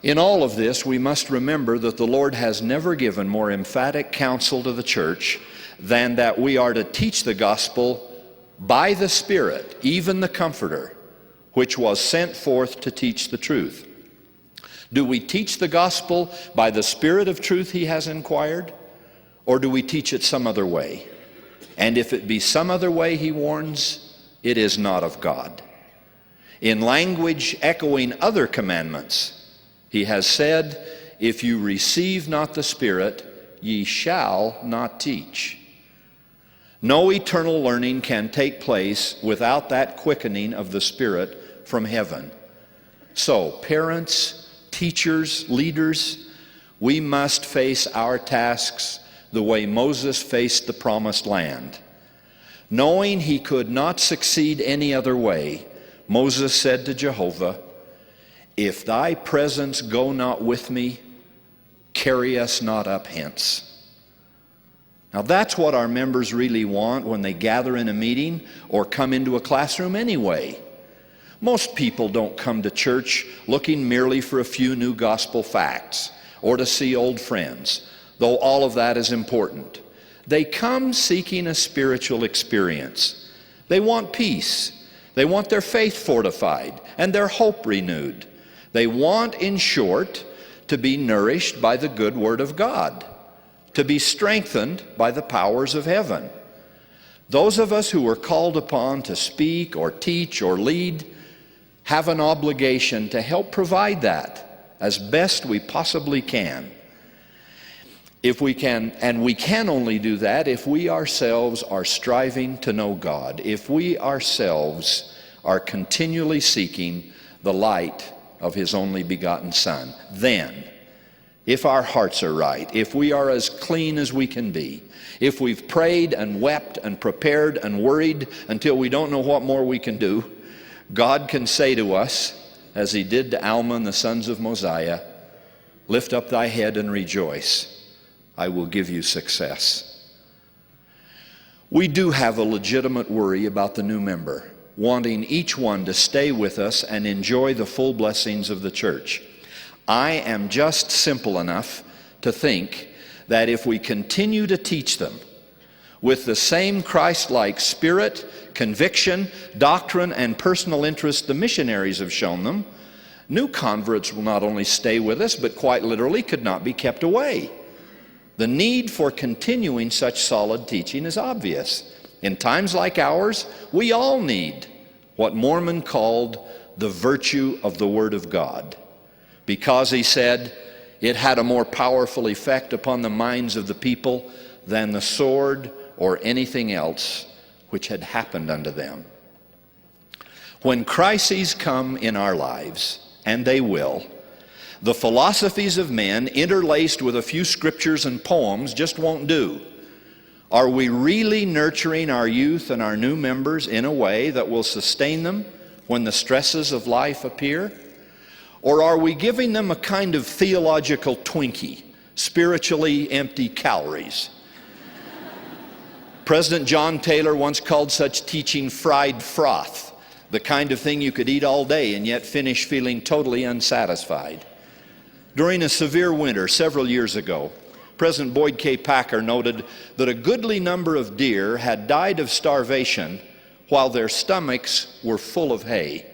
In all of this, we must remember that the Lord has never given more emphatic counsel to the church than that we are to teach the gospel by the Spirit, even the Comforter, which was sent forth to teach the truth. Do we teach the gospel by the Spirit of truth He has inquired, or do we teach it some other way? And if it be some other way, He warns, it is not of God. In language echoing other commandments, He has said, if you receive not the Spirit, ye shall not teach. No eternal learning can take place without that quickening of the Spirit from heaven. So, parents, teachers, leaders, we must face our tasks the way Moses faced the promised land. Knowing he could not succeed any other way, Moses said to Jehovah, if thy presence go not with me, carry us not up hence. Now that's what our members really want when they gather in a meeting or come into a classroom anyway. Most people don't come to church looking merely for a few new gospel facts or to see old friends, though all of that is important. They come seeking a spiritual experience. They want peace. They want their faith fortified and their hope renewed. They want, in short, to be nourished by the good Word of God, to be strengthened by the powers of heaven. Those of us who are called upon to speak or teach or lead have an obligation to help provide that as best we possibly can. If we can, and we can only do that if we ourselves are striving to know God, if we ourselves are continually seeking the light of His only begotten Son. Then, if our hearts are right, if we are as clean as we can be, if we've prayed and wept and prepared and worried until we don't know what more we can do, God can say to us, as He did to Alma and the sons of Mosiah, lift up thy head and rejoice. I will give you success. We do have a legitimate worry about the new member, wanting each one to stay with us and enjoy the full blessings of the church. I am just simple enough to think that if we continue to teach them with the same Christ-like spirit, conviction, doctrine, and personal interest the missionaries have shown them, new converts will not only stay with us, but quite literally could not be kept away. The need for continuing such solid teaching is obvious. In times like ours, we all need what Mormon called the virtue of the Word of God, because, he said, it had a more powerful effect upon the minds of the people than the sword or anything else which had happened unto them. When crises come in our lives, and they will, the philosophies of men interlaced with a few scriptures and poems just won't do. Are we really nurturing our youth and our new members in a way that will sustain them when the stresses of life appear? Or are we giving them a kind of theological Twinkie, spiritually empty calories? President John Taylor once called such teaching fried froth, the kind of thing you could eat all day and yet finish feeling totally unsatisfied. During a severe winter several years ago, President Boyd K. Packer noted that a goodly number of deer had died of starvation while their stomachs were full of hay.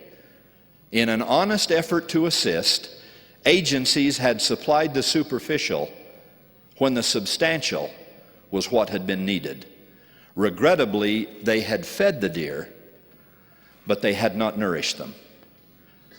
In an honest effort to assist, agencies had supplied the superficial when the substantial was what had been needed. Regrettably, they had fed the deer, but they had not nourished them.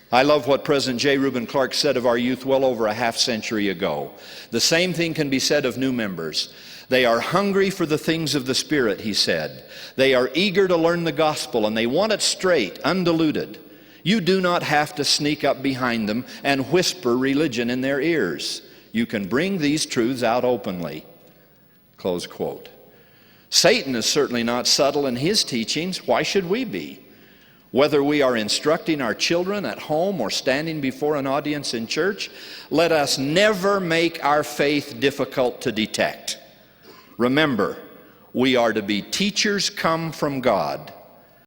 I love what President J. Reuben Clark said of our youth well over a half century ago. The same thing can be said of new members. They are hungry for the things of the Spirit, he said. They are eager to learn the gospel, and they want it straight, undiluted. You do not have to sneak up behind them and whisper religion in their ears. You can bring these truths out openly. Close quote. Satan is certainly not subtle in his teachings. Why should we be? Whether we are instructing our children at home or standing before an audience in church, let us never make our faith difficult to detect. Remember, we are to be teachers come from God,